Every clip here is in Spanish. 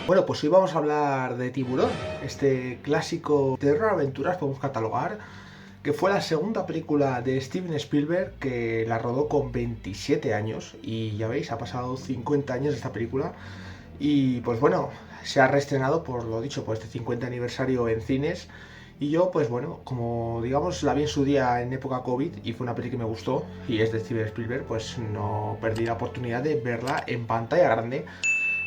Bueno, pues hoy vamos a hablar de Tiburón, este clásico de terror aventuras podemos catalogar, que fue la segunda película de Steven Spielberg, que la rodó con 27 años y ya veis, ha pasado 50 años de esta película y pues bueno, se ha reestrenado por lo dicho, por este 50 aniversario en cines. Y yo, pues bueno, como digamos la vi en su día en época COVID y fue una peli que me gustó y es de Steven Spielberg, pues no perdí la oportunidad de verla en pantalla grande.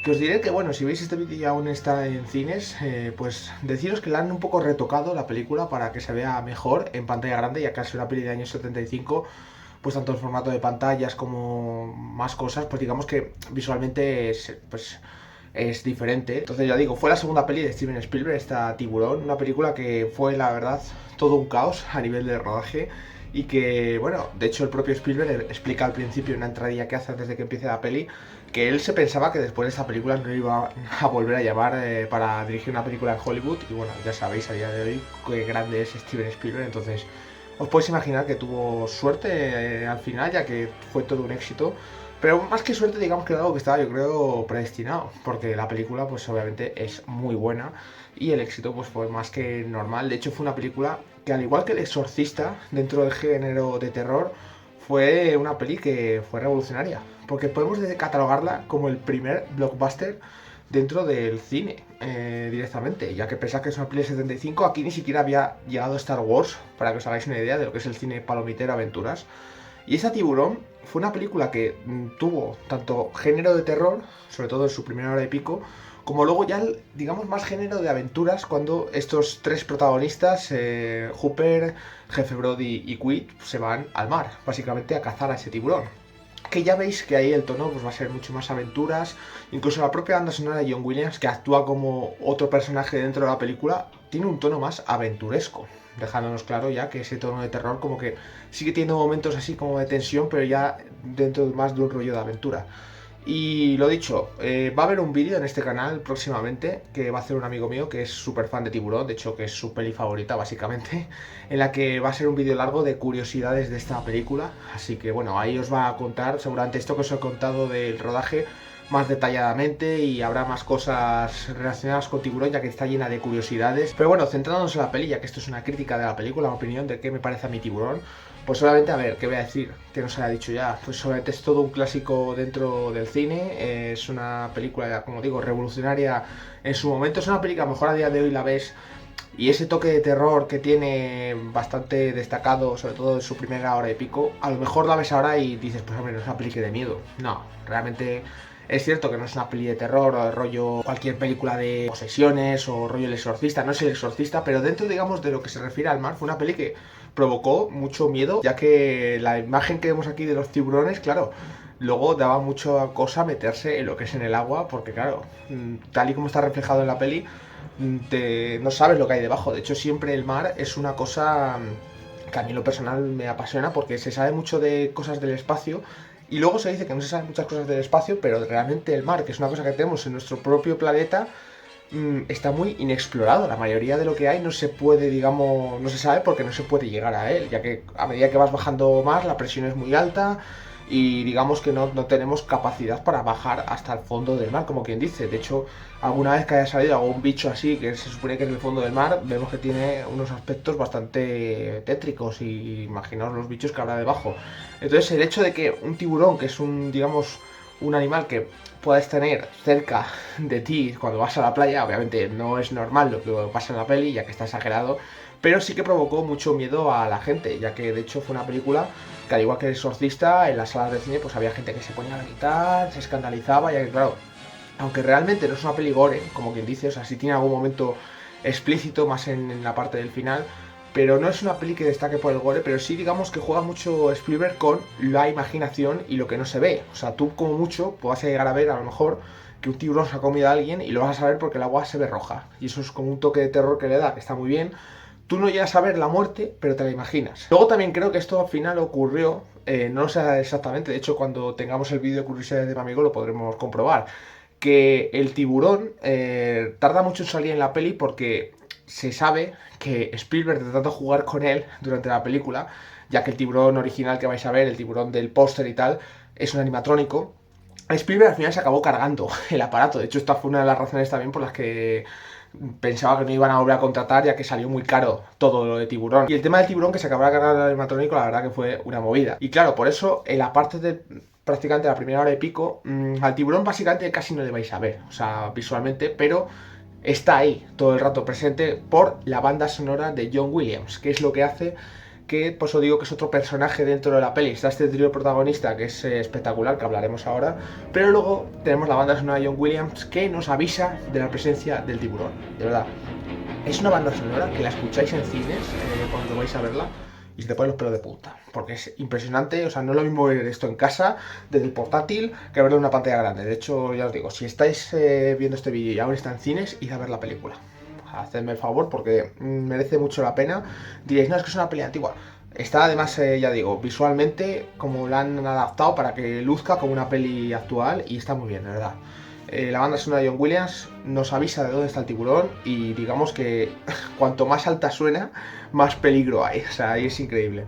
Que os diré que, bueno, si veis este vídeo y aún está en cines, pues deciros que la han un poco retocado la película para que se vea mejor en pantalla grande, ya que al ser una peli de años 75, pues tanto el formato de pantallas como más cosas, pues digamos que visualmente es diferente. Entonces ya digo, fue la segunda peli de Steven Spielberg, esta Tiburón, una película que fue la verdad todo un caos a nivel de rodaje y que, bueno, de hecho el propio Spielberg explica al principio en una entradilla que hace antes de que empiece la peli que él se pensaba que después de esta película no iba a volver a llamar para dirigir una película en Hollywood y bueno, ya sabéis a día de hoy qué grande es Steven Spielberg, entonces os podéis imaginar que tuvo suerte al final, ya que fue todo un éxito. Pero más que suerte, digamos que era algo que estaba, yo creo, predestinado. Porque la película, pues obviamente es muy buena. Y el éxito, pues fue más que normal. De hecho, fue una película que, al igual que El Exorcista, dentro del género de terror, fue una peli que fue revolucionaria. Porque podemos catalogarla como el primer blockbuster dentro del cine directamente, ya que pensad que es una peli de 75, aquí ni siquiera había llegado Star Wars, para que os hagáis una idea de lo que es el cine palomitero aventuras. Y esa Tiburón fue una película que tuvo tanto género de terror, sobre todo en su primera hora y pico, como luego ya, digamos, más género de aventuras cuando estos tres protagonistas, Hooper, Jefe Brody y Quid, se van al mar, básicamente a cazar a ese tiburón. Que ya veis que ahí el tono pues, va a ser mucho más aventuras. Incluso la propia banda sonora de John Williams, que actúa como otro personaje dentro de la película, tiene un tono más aventuresco. Dejándonos claro ya que ese tono de terror como que sigue teniendo momentos así como de tensión, pero ya dentro más de un rollo de aventura. Y lo dicho, va a haber un vídeo en este canal próximamente que va a hacer un amigo mío que es súper fan de Tiburón, de hecho que es su peli favorita básicamente, en la que va a ser un vídeo largo de curiosidades de esta película. Así que bueno, ahí os va a contar seguramente esto que os he contado del rodaje más detalladamente y habrá más cosas relacionadas con Tiburón ya que está llena de curiosidades. Pero bueno, centrándonos en la peli, ya que esto es una crítica de la película, una opinión de qué me parece a mi Tiburón, pues solamente, a ver, ¿qué voy a decir? Que no se haya dicho ya. Pues solamente es todo un clásico dentro del cine. Es una película, como digo, revolucionaria en su momento. Es una película, a lo mejor a día de hoy la ves y ese toque de terror que tiene bastante destacado, sobre todo en su primera hora y pico, a lo mejor la ves ahora y dices, pues hombre, no es una peli de miedo. No, realmente es cierto que no es una peli de terror o de rollo cualquier película de posesiones o rollo El Exorcista, no es El Exorcista, pero dentro, digamos, de lo que se refiere al mar, fue una peli que provocó mucho miedo, ya que la imagen que vemos aquí de los tiburones, claro, luego daba mucha cosa meterse en lo que es en el agua, porque claro, tal y como está reflejado en la peli, no sabes lo que hay debajo. De hecho, siempre el mar es una cosa que a mí en lo personal me apasiona porque se sabe mucho de cosas del espacio y luego se dice que no se saben muchas cosas del espacio, pero realmente el mar, que es una cosa que tenemos en nuestro propio planeta, está muy inexplorado. La mayoría de lo que hay no se puede, digamos, no se sabe porque no se puede llegar a él, ya que a medida que vas bajando más la presión es muy alta y digamos que no tenemos capacidad para bajar hasta el fondo del mar, como quien dice. De hecho, alguna vez que haya salido algún bicho así que se supone que es el fondo del mar, vemos que tiene unos aspectos bastante tétricos y imaginaos los bichos que habrá debajo. Entonces el hecho de que un tiburón, que es un, digamos, un animal que puedes tener cerca de ti cuando vas a la playa, obviamente no es normal lo que pasa en la peli, ya que está exagerado, pero sí que provocó mucho miedo a la gente, ya que de hecho fue una película que, al igual que El Exorcista, en las salas de cine pues había gente que se ponía a gritar, se escandalizaba, ya que claro, aunque realmente no es una peli gore, como quien dice, o sea, sí tiene algún momento explícito más en la parte del final, pero no es una peli que destaque por el gore, pero sí digamos que juega mucho Spielberg con la imaginación y lo que no se ve. O sea, tú como mucho puedas llegar a ver a lo mejor que un tiburón se ha comido a alguien y lo vas a saber porque el agua se ve roja. Y eso es como un toque de terror que le da, que está muy bien. Tú no llegas a ver la muerte, pero te la imaginas. Luego también creo que esto al final ocurrió, no lo sé exactamente, de hecho cuando tengamos el vídeo de curiosidades de mi amigo lo podremos comprobar, que el tiburón tarda mucho en salir en la peli porque se sabe que Spielberg tratando de jugar con él durante la película, ya que el tiburón original que vais a ver, el tiburón del póster y tal, es un animatrónico, Spielberg al final se acabó cargando el aparato. De hecho, esta fue una de las razones también por las que pensaba que no iban a volver a contratar, ya que salió muy caro todo lo de Tiburón. Y el tema del tiburón que se acabara cargando el animatrónico, la verdad que fue una movida. Y claro, por eso, en la parte de prácticamente la primera hora y pico, al tiburón básicamente casi no le vais a ver, o sea, visualmente, pero está ahí todo el rato presente por la banda sonora de John Williams, que es lo que hace que, pues os digo que es otro personaje dentro de la peli. Está este trío protagonista que es espectacular, que hablaremos ahora, pero luego tenemos la banda sonora de John Williams que nos avisa de la presencia del tiburón. De verdad, es una banda sonora que la escucháis en cines cuando vais a verla y se te ponen los pelos de punta, porque es impresionante. O sea, no es lo mismo ver esto en casa, desde el portátil, que verlo en una pantalla grande. De hecho, ya os digo, si estáis viendo este vídeo y ahora está en cines, id a ver la película. Hacedme el favor porque merece mucho la pena. Diréis, no, es que es una peli antigua. Está además, ya digo, visualmente como la han adaptado para que luzca como una peli actual y está muy bien, de verdad. La banda sonora de John Williams nos avisa de dónde está el tiburón y digamos que cuanto más alta suena, más peligro hay. O sea, ahí es increíble.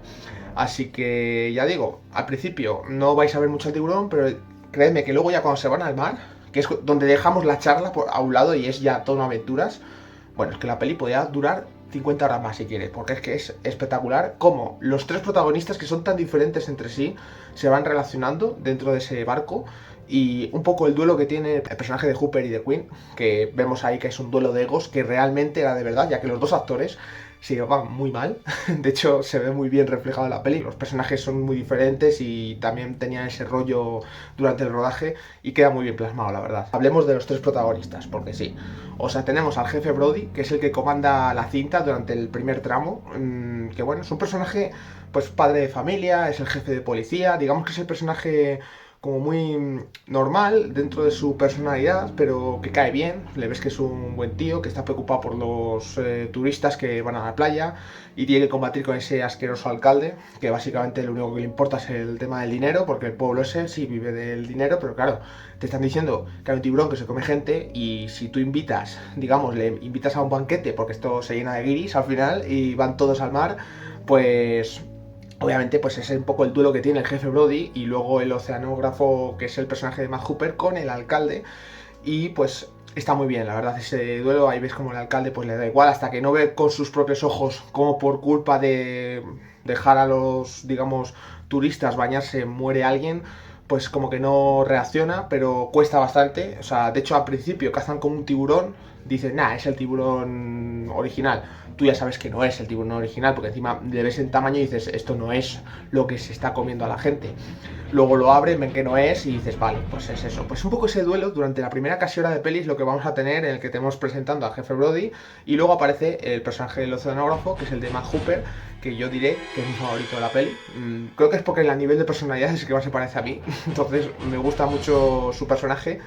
Así que ya digo, al principio no vais a ver mucho al tiburón, pero creedme que luego ya cuando se van al mar, que es donde dejamos la charla a un lado y es ya todo aventuras. Bueno, es que la peli podría durar 50 horas más si quiere, porque es que es espectacular cómo los tres protagonistas, que son tan diferentes entre sí, se van relacionando dentro de ese barco. Y un poco el duelo que tiene el personaje de Hooper y de Quinn, que vemos ahí que es un duelo de egos, que realmente era de verdad, ya que los dos actores se llevaban muy mal. De hecho, se ve muy bien reflejado en la peli. Los personajes son muy diferentes y también tenían ese rollo durante el rodaje y queda muy bien plasmado, la verdad. Hablemos de los tres protagonistas, porque sí. O sea, tenemos al jefe Brody, que es el que comanda la cinta durante el primer tramo, que bueno, es un personaje, pues padre de familia, es el jefe de policía, digamos que es el personaje como muy normal dentro de su personalidad, pero que cae bien. Le ves que es un buen tío, que está preocupado por los turistas que van a la playa y tiene que combatir con ese asqueroso alcalde, que básicamente lo único que le importa es el tema del dinero, porque el pueblo ese sí vive del dinero, pero claro, te están diciendo que hay un tiburón que se come gente y si tú invitas, digamos, le invitas a un banquete, porque esto se llena de guiris al final y van todos al mar, pues obviamente pues es un poco el duelo que tiene el jefe Brody y luego el oceanógrafo, que es el personaje de Matt Hooper, con el alcalde. Y pues está muy bien, la verdad, ese duelo. Ahí ves como el alcalde pues le da igual, hasta que no ve con sus propios ojos como por culpa de dejar a los, digamos, turistas bañarse muere alguien, pues como que no reacciona, pero cuesta bastante. O sea, de hecho al principio cazan como un tiburón, dicen, nah, es el tiburón original. Tú ya sabes que no es el tiburón original, porque encima le ves en tamaño y dices, esto no es lo que se está comiendo a la gente. Luego lo abren, ven que no es y dices, vale, pues es eso. Pues un poco ese duelo durante la primera casi hora de pelis lo que vamos a tener, en el que tenemos presentando al jefe Brody y luego aparece el personaje del oceanógrafo, que es el de Matt Hooper, que yo diré que es mi favorito de la peli. Creo que es porque a nivel de personalidad es el que más se parece a mí, entonces me gusta mucho su personaje.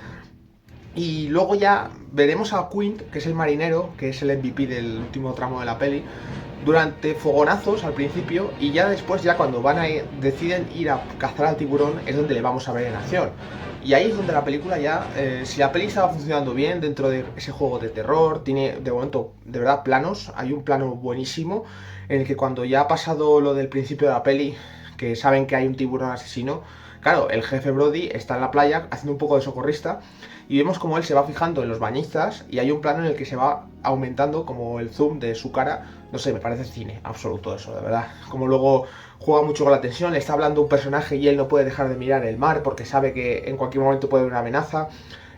Y luego ya veremos a Quint, que es el marinero, que es el MVP del último tramo de la peli, durante fogonazos al principio, y ya después, ya cuando deciden ir a cazar al tiburón, es donde le vamos a ver en acción. Y ahí es donde la película ya, si la peli estaba funcionando bien dentro de ese juego de terror, tiene de momento de verdad planos, hay un plano buenísimo en el que cuando ya ha pasado lo del principio de la peli, que saben que hay un tiburón asesino, claro, el jefe Brody está en la playa haciendo un poco de socorrista y vemos como él se va fijando en los bañistas y hay un plano en el que se va aumentando como el zoom de su cara. No sé, me parece cine absoluto eso, de verdad. Como luego juega mucho con la tensión, le está hablando un personaje y él no puede dejar de mirar el mar porque sabe que en cualquier momento puede haber una amenaza.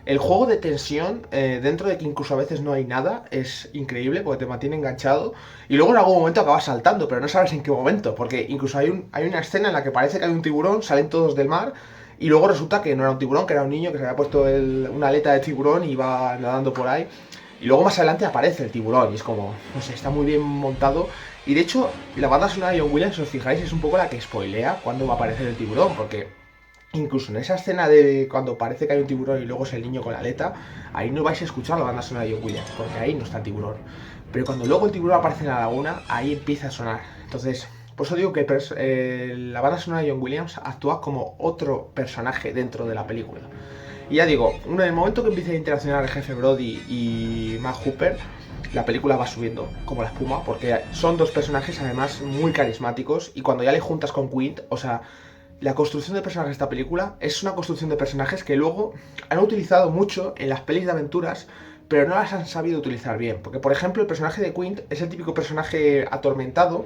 El juego de tensión, dentro de que incluso a veces no hay nada, es increíble porque te mantiene enganchado. Y luego en algún momento acabas saltando, pero no sabes en qué momento, porque incluso hay una escena en la que parece que hay un tiburón, salen todos del mar, y luego resulta que no era un tiburón, que era un niño que se había puesto una aleta de tiburón y iba nadando por ahí. Y luego más adelante aparece el tiburón y es como, no sé, está muy bien montado. Y de hecho, la banda sonora de John Williams, si os fijáis, es un poco la que spoilea cuando va a aparecer el tiburón, porque incluso en esa escena de cuando parece que hay un tiburón y luego es el niño con la aleta, ahí no vais a escuchar la banda sonora de John Williams, porque ahí no está el tiburón. Pero cuando luego el tiburón aparece en la laguna, ahí empieza a sonar. Entonces, por eso digo que la banda sonora de John Williams actúa como otro personaje dentro de la película. Y ya digo, en el momento que empieza a interaccionar el jefe Brody y Matt Hooper, la película va subiendo como la espuma, porque son dos personajes además muy carismáticos y cuando ya le juntas con Quint, o sea, la construcción de personajes de esta película es una construcción de personajes que luego han utilizado mucho en las pelis de aventuras, pero no las han sabido utilizar bien. Porque, por ejemplo, el personaje de Quint es el típico personaje atormentado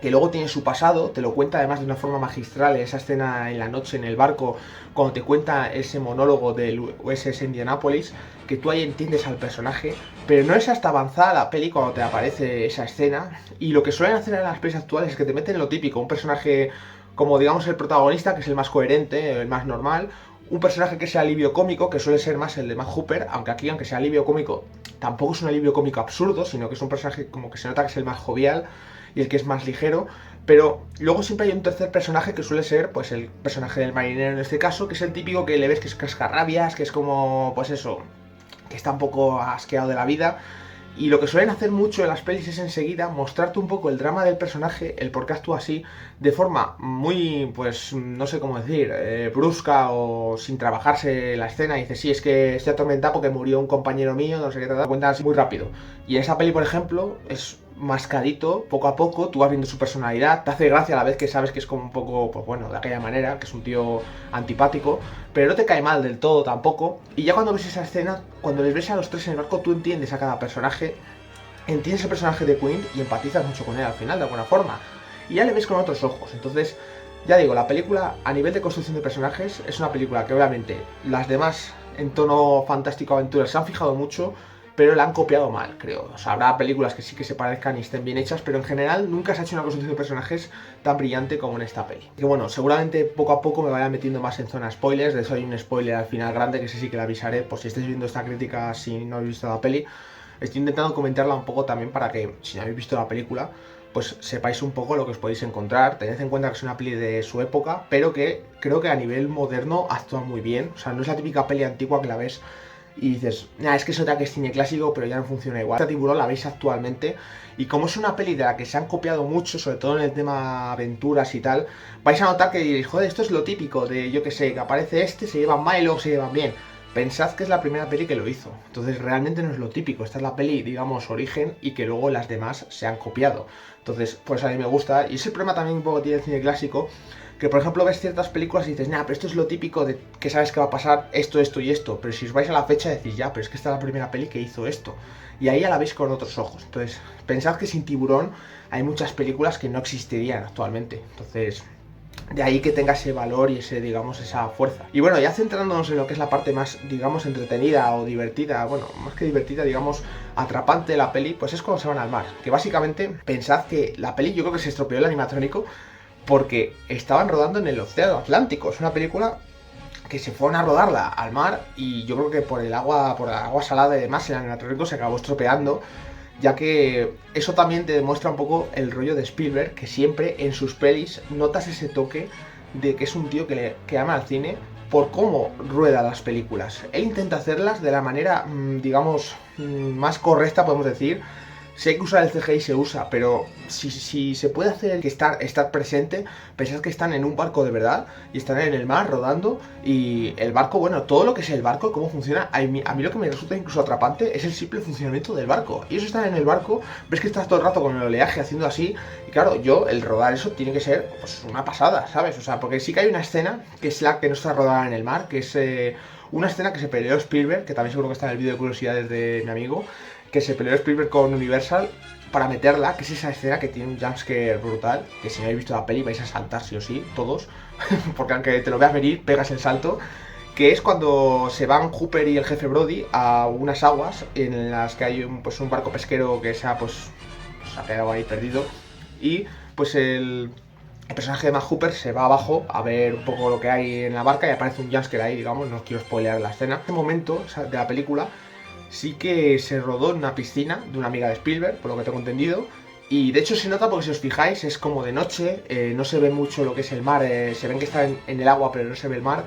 que luego tiene su pasado, te lo cuenta además de una forma magistral, esa escena en la noche en el barco, cuando te cuenta ese monólogo del USS Indianapolis, que tú ahí entiendes al personaje, pero no es hasta avanzada la peli cuando te aparece esa escena, y lo que suelen hacer en las pelis actuales es que te meten lo típico, un personaje como digamos el protagonista, que es el más coherente, el más normal, un personaje que sea alivio cómico, que suele ser más el de Matt Hooper, aunque aquí, aunque sea alivio cómico, tampoco es un alivio cómico absurdo, sino que es un personaje como que se nota que es el más jovial, y el que es más ligero, pero luego siempre hay un tercer personaje que suele ser pues el personaje del marinero en este caso, que es el típico que le ves que es cascarrabias, que es como, pues eso, que está un poco asqueado de la vida, y lo que suelen hacer mucho en las pelis es enseguida mostrarte un poco el drama del personaje, el por qué actúa así, de forma muy, pues, no sé cómo decir, brusca o sin trabajarse la escena. Y dices, sí, es que estoy atormentado porque murió un compañero mío, no sé qué, te cuentas muy rápido. Y en esa peli, por ejemplo, es mascadito, poco a poco, tú vas viendo su personalidad, te hace gracia a la vez que sabes que es como un poco, pues bueno, de aquella manera, que es un tío antipático, pero no te cae mal del todo tampoco, y ya cuando ves esa escena, cuando les ves a los tres en el barco, tú entiendes a cada personaje, entiendes el personaje de Quint y empatizas mucho con él al final, de alguna forma, y ya le ves con otros ojos. Entonces, ya digo, la película, a nivel de construcción de personajes, es una película que obviamente las demás en tono fantástico aventura se han fijado mucho, pero la han copiado mal, creo. O sea, habrá películas que sí que se parezcan y estén bien hechas, pero en general nunca se ha hecho una construcción de personajes tan brillante como en esta peli. Que bueno, seguramente poco a poco me vaya metiendo más en zona spoilers, de eso hay un spoiler al final grande que sí que le avisaré, por si estáis viendo esta crítica si no habéis visto la peli. Estoy intentando comentarla un poco también para que, si no habéis visto la película, pues sepáis un poco lo que os podéis encontrar. Tened en cuenta que es una peli de su época, pero que creo que a nivel moderno actúa muy bien. O sea, no es la típica peli antigua que la ves y dices, es que es otra que es cine clásico, pero ya no funciona igual. Esta Tiburón la veis actualmente, y como es una peli de la que se han copiado mucho, sobre todo en el tema aventuras y tal, vais a notar que diréis, joder, esto es lo típico de, yo que sé, que aparece este, se llevan mal y luego se llevan bien. Pensad que es la primera peli que lo hizo, entonces realmente no es lo típico. Esta es la peli, digamos, origen, y que luego las demás se han copiado. Entonces, pues a mí me gusta, y ese problema también un poco tiene el cine clásico, que por ejemplo ves ciertas películas y dices, pero esto es lo típico de que sabes que va a pasar esto, esto y esto, pero si os vais a la fecha decís, ya, pero es que esta es la primera peli que hizo esto, y ahí ya la veis con otros ojos. Entonces, pensad que sin Tiburón hay muchas películas que no existirían actualmente, entonces de ahí que tenga ese valor y ese, digamos, esa fuerza. Y bueno, ya centrándonos en lo que es la parte más, digamos, entretenida o divertida, bueno, más que divertida, digamos, atrapante de la peli, pues es cuando se van al mar. Que básicamente, pensad que la peli, yo creo que se estropeó el animatrónico porque estaban rodando en el Océano Atlántico. Es una película que se fueron a rodarla al mar, y yo creo que por el agua salada y demás, el animatrónico se acabó estropeando, ya que eso también te demuestra un poco el rollo de Spielberg, que siempre en sus pelis notas ese toque de que es un tío que ama al cine por cómo rueda las películas. Él intenta hacerlas de la manera, digamos, más correcta, podemos decir. Si hay que usar el CGI se usa, pero si se puede hacer que estar presente, pensad que están en un barco de verdad y están en el mar rodando, y el barco, bueno, todo lo que es el barco, cómo funciona, a mí lo que me resulta incluso atrapante es el simple funcionamiento del barco. Y eso, están en el barco, ves que estás todo el rato con el oleaje haciendo así, y claro, el rodar eso tiene que ser pues una pasada, ¿sabes? O sea, porque sí que hay una escena que es la que no está rodada en el mar, que es una escena que se peleó Spielberg, que también seguro que está en el vídeo de curiosidades de mi amigo, que se peleó Spielberg con Universal para meterla, que es esa escena que tiene un jumpscare brutal, que si no habéis visto la peli vais a saltar sí o sí, todos, porque aunque te lo veas venir, pegas el salto, que es cuando se van Hooper y el jefe Brody a unas aguas en las que hay un barco pesquero que se ha quedado ahí perdido, y pues el personaje de Matt Hooper se va abajo a ver un poco lo que hay en la barca, y aparece un jumpscare ahí, digamos, no os quiero spoilear la escena. En este momento de la película sí que se rodó en una piscina de una amiga de Spielberg, por lo que tengo entendido. Y de hecho se nota porque si os fijáis es como de noche, no se ve mucho lo que es el mar, se ven que está en el agua pero no se ve el mar.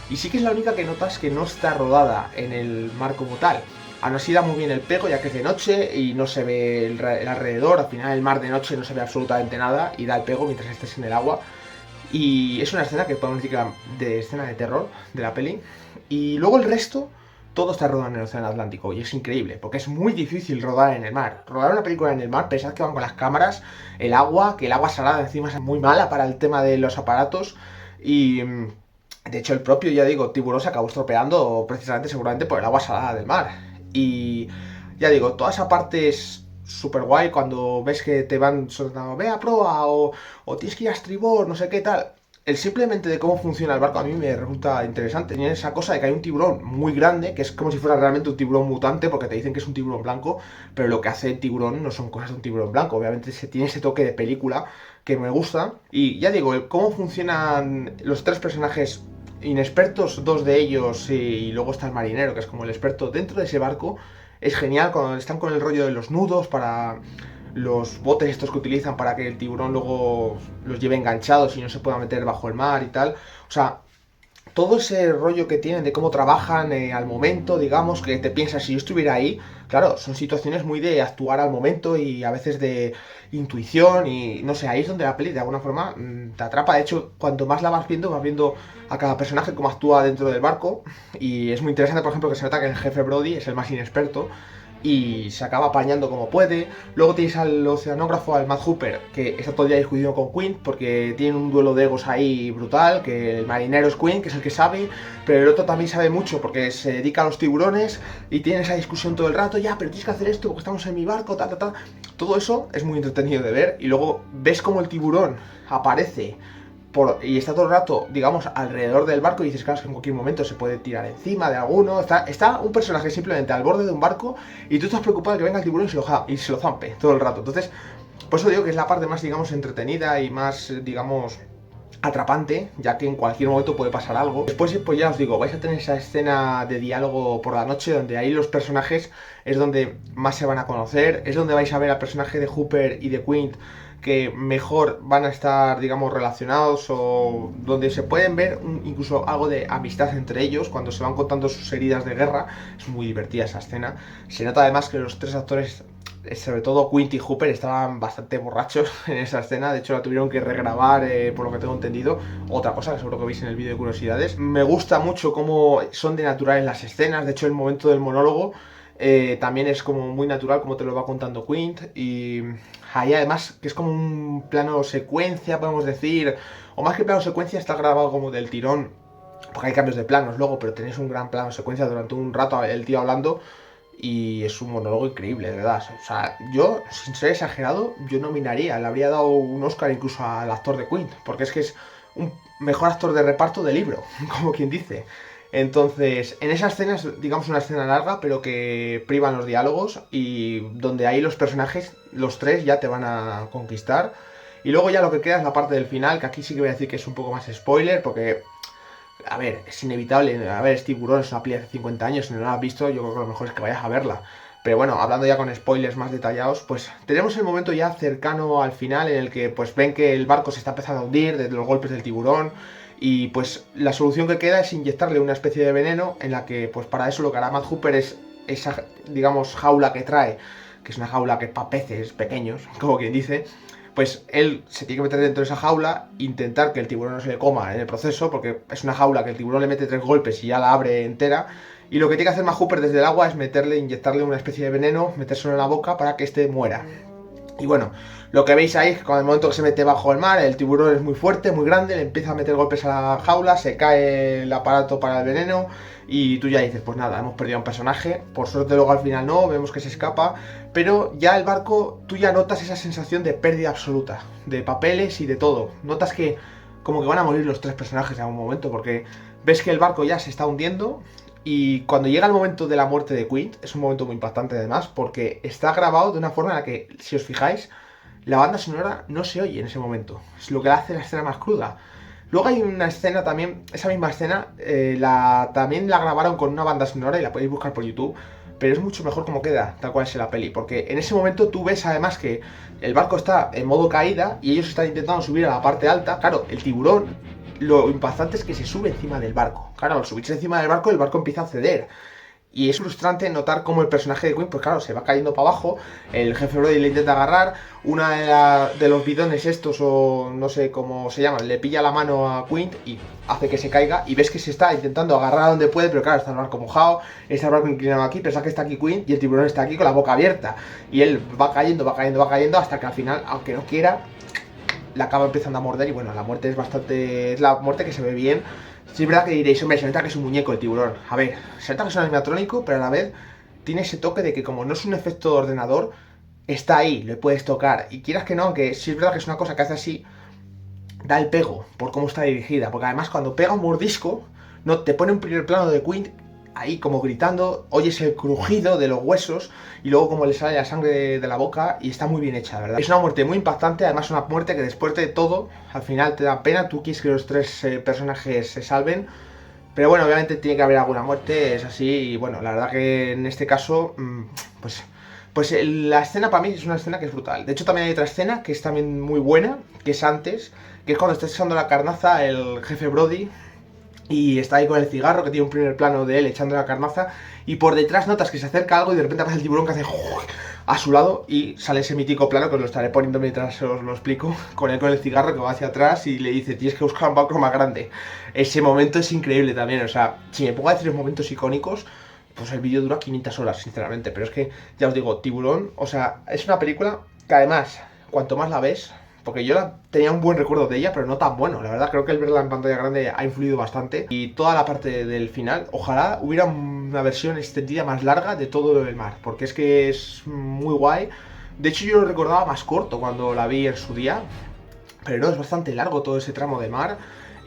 Y sí que es la única que notas que no está rodada en el mar como tal. Aún así da muy bien el pego, ya que es de noche y no se ve el alrededor. Al final el mar de noche no se ve absolutamente nada y da el pego mientras estés en el agua. Y es una escena que podemos decir que de escena de terror de la peli. Y luego el resto, todo está rodado en el Océano Atlántico, y es increíble, porque es muy difícil rodar en el mar. Rodar una película en el mar, pensad que van con las cámaras, que el agua salada encima es muy mala para el tema de los aparatos. Y de hecho el propio, ya digo, tiburón se acabó estropeando precisamente seguramente por el agua salada del mar. Y ya digo, toda esa parte es súper guay cuando ves que te van soltando, ve a proa o tienes que ir a estribor, no sé qué tal. El simplemente de cómo funciona el barco a mí me resulta interesante. Tiene esa cosa de que hay un tiburón muy grande, que es como si fuera realmente un tiburón mutante, porque te dicen que es un tiburón blanco, pero lo que hace el tiburón no son cosas de un tiburón blanco. Obviamente se tiene ese toque de película que me gusta. Y ya digo, cómo funcionan los tres personajes inexpertos, dos de ellos, y luego está el marinero, que es como el experto dentro de ese barco. Es genial cuando están con el rollo de los nudos para los botes estos que utilizan para que el tiburón luego los lleve enganchados y no se pueda meter bajo el mar y tal. O sea, todo ese rollo que tienen de cómo trabajan al momento, digamos, que te piensas, si yo estuviera ahí, claro, son situaciones muy de actuar al momento y a veces de intuición y no sé, ahí es donde la peli de alguna forma te atrapa. De hecho, cuanto más la vas viendo a cada personaje cómo actúa dentro del barco y es muy interesante, por ejemplo, que se nota que el jefe Brody es el más inexperto y se acaba apañando como puede. Luego tienes al oceanógrafo, al Matt Hooper, que está todo el día discutiendo con Quint porque tiene un duelo de egos ahí brutal, que el marinero es Quint, que es el que sabe, pero el otro también sabe mucho porque se dedica a los tiburones y tiene esa discusión todo el rato, ya, pero tienes que hacer esto porque estamos en mi barco, ta, ta, ta. Todo eso es muy entretenido de ver y luego ves cómo el tiburón aparece y está todo el rato, digamos, alrededor del barco y dices, claro, es que en cualquier momento se puede tirar encima de alguno. Está un personaje simplemente al borde de un barco y tú estás preocupado de que venga el tiburón y se lo zampe todo el rato. Entonces, por eso digo que es la parte más, digamos, entretenida y más, digamos, atrapante, ya que en cualquier momento puede pasar algo. Después, pues ya os digo, vais a tener esa escena de diálogo por la noche, donde ahí los personajes es donde más se van a conocer, es donde vais a ver al personaje de Hooper y de Quint que mejor van a estar, digamos, relacionados o donde se pueden ver incluso algo de amistad entre ellos cuando se van contando sus heridas de guerra. Es muy divertida esa escena. Se nota además que los tres actores, sobre todo Quint y Hooper, estaban bastante borrachos en esa escena. De hecho la tuvieron que regrabar, por lo que tengo entendido. Otra cosa que seguro que veis en el vídeo de curiosidades. Me gusta mucho cómo son de naturales las escenas. De hecho el momento del monólogo también es como muy natural como te lo va contando Quint. Y ahí además que es como un plano secuencia, podemos decir, o más que plano secuencia, está grabado como del tirón, porque hay cambios de planos luego, pero tenéis un gran plano secuencia durante un rato el tío hablando y es un monólogo increíble, de verdad. O sea, yo, sin ser exagerado, yo nominaría, le habría dado un Oscar incluso al actor de Quint, porque es que es un mejor actor de reparto de libro, como quien dice. Entonces, en esa escena es, digamos, una escena larga, pero que privan los diálogos y donde ahí los personajes, los tres, ya te van a conquistar. Y luego ya lo que queda es la parte del final, que aquí sí que voy a decir que es un poco más spoiler, porque, a ver, es inevitable. A ver, es Tiburón, es una peli de hace 50 años, si no la has visto, yo creo que lo mejor es que vayas a verla. Pero bueno, hablando ya con spoilers más detallados, pues tenemos el momento ya cercano al final en el que pues ven que el barco se está empezando a hundir desde los golpes del tiburón y pues la solución que queda es inyectarle una especie de veneno en la que pues para eso lo que hará Matt Hooper es esa, digamos, jaula que trae, que es una jaula que es para peces pequeños, como quien dice, pues él se tiene que meter dentro de esa jaula, intentar que el tiburón no se le coma en el proceso, porque es una jaula que el tiburón le mete 3 golpes y ya la abre entera. Y lo que tiene que hacer Matt Hooper desde el agua es inyectarle una especie de veneno, metérselo en la boca para que éste muera. Y bueno, lo que veis ahí es que con el momento que se mete bajo el mar, el tiburón es muy fuerte, muy grande, le empieza a meter golpes a la jaula, se cae el aparato para el veneno y tú ya dices, pues nada, hemos perdido a un personaje. Por suerte luego al final no, vemos que se escapa, pero ya el barco, tú ya notas esa sensación de pérdida absoluta, de papeles y de todo. Notas que como que van a morir los tres personajes en algún momento, porque ves que el barco ya se está hundiendo. Y cuando llega el momento de la muerte de Quint, es un momento muy impactante además, porque está grabado de una forma en la que, si os fijáis, la banda sonora no se oye en ese momento. Es lo que hace la escena más cruda. Luego hay una escena también, esa misma escena, también la grabaron con una banda sonora y la podéis buscar por YouTube, pero es mucho mejor como queda, tal cual es la peli, porque en ese momento tú ves además que el barco está en modo caída y ellos están intentando subir a la parte alta. Claro, el tiburón, lo impactante es que se sube encima del barco. Claro, al subirse encima del barco, el barco empieza a ceder. Y es frustrante notar cómo el personaje de Quint, pues claro, se va cayendo para abajo. El jefe Brody le intenta agarrar. Una de los bidones estos, o no sé cómo se llaman, le pilla la mano a Quint y hace que se caiga. Y ves que se está intentando agarrar a donde puede, pero claro, está el barco mojado, está el barco inclinado aquí, pensás que está aquí Quint y el tiburón está aquí con la boca abierta. Y él va cayendo, va cayendo, va cayendo, hasta que al final, aunque no quiera, la acaba empezando a morder y bueno, la muerte es la muerte que se ve bien. Sí, es verdad que diréis, hombre, se nota que es un muñeco el tiburón. A ver, se nota que es un animatrónico, pero a la vez tiene ese toque de que como no es un efecto de ordenador, está ahí, le puedes tocar. Y quieras que no, aunque sí es verdad que es una cosa que hace así, da el pego por cómo está dirigida. Porque además cuando pega un mordisco, no te pone un primer plano de Quint ahí como gritando, oyes el crujido de los huesos y luego como le sale la sangre de la boca y está muy bien hecha, ¿verdad? Es una muerte muy impactante, además una muerte que después de todo, al final te da pena, tú quieres que los tres personajes se salven, pero bueno, obviamente tiene que haber alguna muerte, es así, y bueno, la verdad que en este caso, la escena para mí es una escena que es brutal. De hecho también hay otra escena que es también muy buena, que es antes, que es cuando está echando la carnaza el jefe Brody, y está ahí con el cigarro, que tiene un primer plano de él echando la carnaza, y por detrás notas que se acerca algo y de repente aparece el tiburón que hace a su lado y sale ese mítico plano que os lo estaré poniendo mientras os lo explico, con él con el cigarro que va hacia atrás y le dice, tienes que buscar un barco más grande. Ese momento es increíble también, o sea, si me pongo a decir los momentos icónicos, pues el vídeo dura 500 horas, sinceramente, pero es que, ya os digo, Tiburón, o sea, es una película que además, cuanto más la ves, porque yo tenía un buen recuerdo de ella, pero no tan bueno. La verdad, creo que el verla en pantalla grande ha influido bastante. Y toda la parte del final, ojalá hubiera una versión extendida más larga de todo el mar, porque es que es muy guay. De hecho, yo lo recordaba más corto cuando la vi en su día, pero no, es bastante largo todo ese tramo de mar.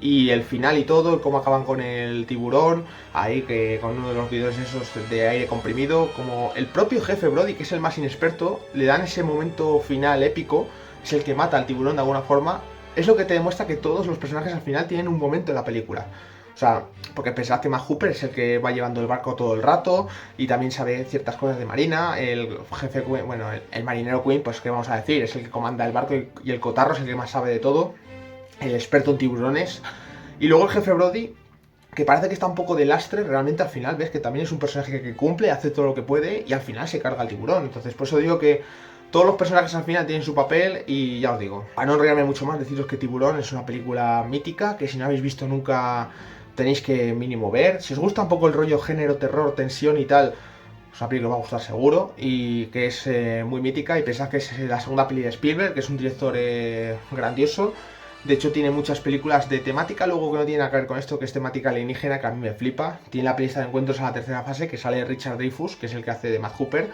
Y el final y todo, cómo acaban con el tiburón, ahí que con uno de los vídeos esos de aire comprimido, como el propio jefe Brody, que es el más inexperto, le dan ese momento final épico, es el que mata al tiburón de alguna forma, es lo que te demuestra que todos los personajes al final tienen un momento en la película. O sea, porque pensad que Matt Hooper es el que va llevando el barco todo el rato y también sabe ciertas cosas de marina. El jefe, bueno, el marinero Quinn, pues qué vamos a decir, es el que comanda el barco y el cotarro es el que más sabe de todo, el experto en tiburones. Y luego el jefe Brody, que parece que está un poco de lastre, realmente al final ves que también es un personaje que cumple, hace todo lo que puede y al final se carga al tiburón. Entonces por eso digo que todos los personajes al final tienen su papel y ya os digo, para no enrollarme mucho más, deciros que Tiburón es una película mítica, que si no habéis visto nunca tenéis que mínimo ver. Si os gusta un poco el rollo género, terror, tensión y tal, es una película que os va a gustar seguro y que es muy mítica y pensad que es la segunda peli de Spielberg, que es un director grandioso. De hecho tiene muchas películas de temática, luego que no tiene nada que ver con esto, que es temática alienígena, que a mí me flipa. Tiene la lista de encuentros a la tercera fase, que sale Richard Dreyfuss, que es el que hace de Matt Hooper,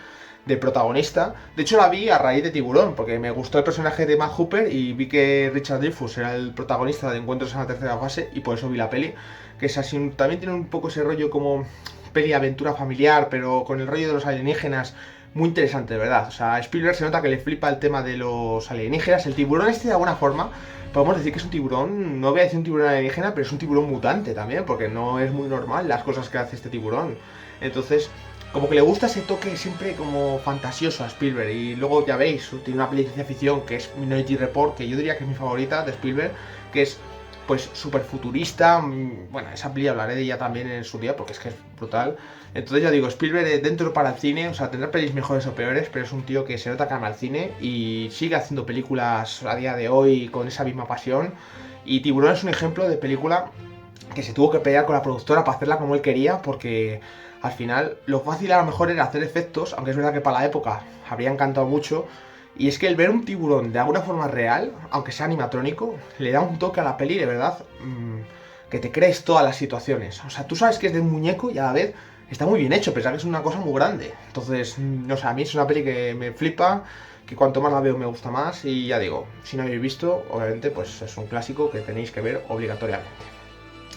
de protagonista. De hecho la vi a raíz de Tiburón, porque me gustó el personaje de Matt Hooper y vi que Richard Dreyfuss era el protagonista de encuentros en la tercera fase y por eso vi la peli, que es así, también tiene un poco ese rollo como peli aventura familiar, pero con el rollo de los alienígenas. Muy interesante, de verdad. O sea, Spielberg se nota que le flipa el tema de los alienígenas. El tiburón este, de alguna forma, podemos decir que es un tiburón, no voy a decir un tiburón alienígena, pero es un tiburón mutante también, porque no es muy normal las cosas que hace este tiburón. Entonces, como que le gusta ese toque siempre como fantasioso a Spielberg. Y luego ya veis, tiene una peli de ciencia ficción que es Minority Report, que yo diría que es mi favorita de Spielberg, que es pues súper futurista. Bueno, esa peli hablaré de ella también en su día porque es que es brutal. Entonces ya digo, Spielberg dentro para el cine, o sea, tendrá pelis mejores o peores, pero es un tío que se nota que ama el cine y sigue haciendo películas a día de hoy con esa misma pasión. Y Tiburón es un ejemplo de película que se tuvo que pelear con la productora para hacerla como él quería, porque al final lo fácil a lo mejor era hacer efectos, aunque es verdad que para la época habría encantado mucho. Y es que el ver un tiburón de alguna forma real, aunque sea animatrónico, le da un toque a la peli de verdad, que te crees todas las situaciones. O sea, tú sabes que es de un muñeco y a la vez está muy bien hecho, pensar que es una cosa muy grande. Entonces, no sé, a mí es una peli que me flipa, que cuanto más la veo me gusta más. Y ya digo, si no habéis visto, obviamente pues es un clásico que tenéis que ver obligatoriamente.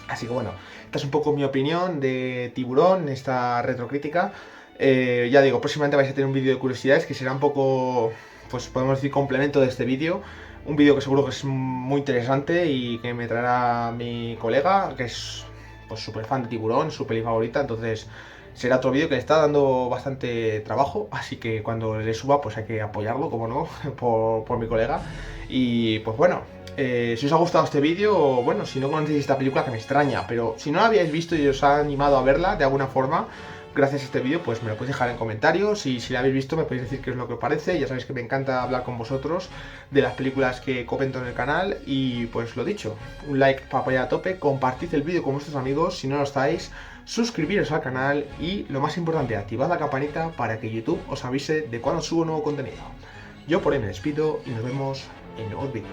Así que bueno, esta es un poco mi opinión de Tiburón, esta retrocrítica. Ya digo, próximamente vais a tener un vídeo de curiosidades que será un poco, pues podemos decir, complemento de este vídeo. Un vídeo que seguro que es muy interesante y que me traerá mi colega, que es pues súper fan de Tiburón, su peli favorita. Entonces será otro vídeo que le está dando bastante trabajo, así que cuando le suba pues hay que apoyarlo, como no, por mi colega. Y pues bueno, si os ha gustado este vídeo, bueno, si no conocéis esta película, que me extraña, pero si no la habíais visto y os ha animado a verla de alguna forma, gracias a este vídeo, pues me lo podéis dejar en comentarios y si la habéis visto me podéis decir qué es lo que os parece. Ya sabéis que me encanta hablar con vosotros de las películas que comento en el canal y pues lo dicho, un like para apoyar a tope, compartid el vídeo con vuestros amigos si no lo estáis, suscribiros al canal y lo más importante, activad la campanita para que YouTube os avise de cuando subo nuevo contenido. Yo por hoy me despido y nos vemos en órbita.